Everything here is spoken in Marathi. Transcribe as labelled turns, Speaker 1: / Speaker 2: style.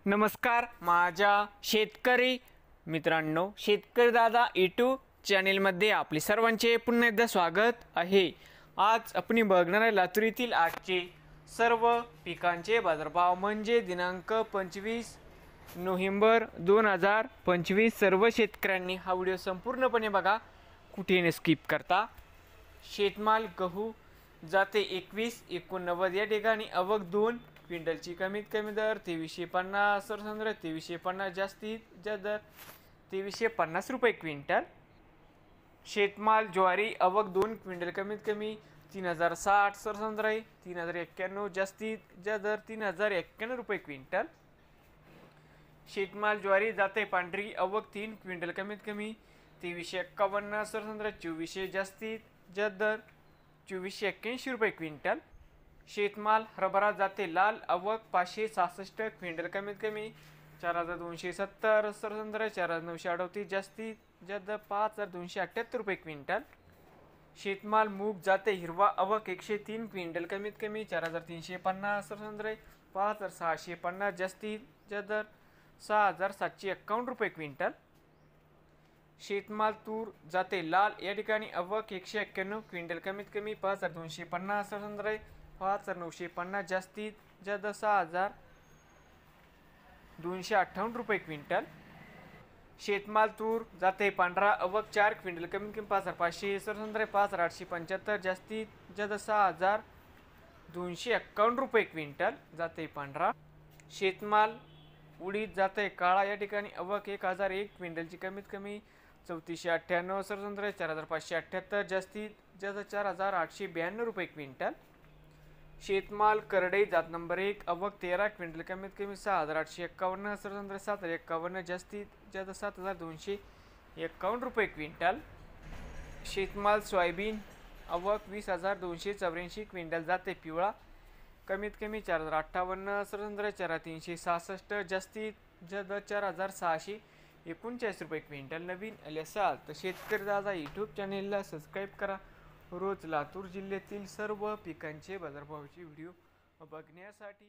Speaker 1: नमस्कार माझ्या शेतकरी मित्रांनो, शेतकरी दादा यूट्यूब चॅनेलमध्ये आपले सर्वांचे पुन्हा एकदा स्वागत आहे। आज आपण बघणार आहे लातूर येथील आजचे सर्व पिकांचे बाजारभाव म्हणजे दिनांक 25 नोव्हेंबर 2025। सर्व शेतकऱ्यांनी हा व्हिडिओ संपूर्णपणे बघा, कुठेही स्किप करता। शेतमाल गहू जाते 2189 या ठिकाणी आवक 2 क्विंटलची कमीत कमी दर 2350, सरसंद्र 2350, जास्तीत जास्त दर 2350 रुपये क्विंटल। शेतमाल ज्वारी आवक 2 क्विंटल कमीत कमी 3060, सरसंद्र 3091, जास्तीत जास्त दर 3091 रुपये क्विंटल। शेतमाल ज्वारी जाते पांढरी आवक 3 क्विंटल कमीत कमी 2351, सरसंद्र 2400, जास्तीत जास्त दर 2481 रुपये क्विंटल। शेतमाल हरभरा जाते लाल आवक 566 क्विंटल कमीत कमी 4270, सरसंद्र 4938, जास्तीत जास्त 5278 रुपये क्विंटल। शेतमाल मूग जाते हिरवा आवक 103 क्विंटल कमीत कमी 4350, सरसंद्र 5650, जास्तीत जास्त दर 6751 रुपये क्विंटल। शेतमाल तूर जाते लाल या ठिकाणी आवक 191 क्विंटल कमीत कमी 5250, सरसंद्र 5950, जास्तीत जास्त 6258 रुपये क्विंटल। शेतमाल तूर जाते पांढरा आवक 4 क्विंटल कमीत कमी 5500, सरसंद्र 5875, जास्तीत जास्त 6251 रुपये क्विंटल जाते पांढरा। शेतमाल उडीद जाते काळा या ठिकाणी आवक 1001 क्विंटलची कमीत कमी 3498, सरसंद्र 4578, जास्तीत जास्त 4892 रुपये क्विंटल। शेतमाल करडई जात नंबर 1 आवक 13 क्विंटल कमीत कमी 6851, सरसंद्र 7051, जास्तीत जास्त 7251 रुपये क्विंटल। शेतमाल सोयाबीन आवक 20284 क्विंटल जाते पिवळा कमीत कमी 4058, सरसंद्र 4366, जास्तीत जास्त 4639 रुपये क्विंटल। नवीन आले असाल तर शेतकरी दादा यूट्यूब चॅनेलला सबस्क्राईब करा, रोज लातूर जिल्ह्यातील सर्व पिकांचे बाजारभावाचे व्हिडिओ बघण्यासाठी।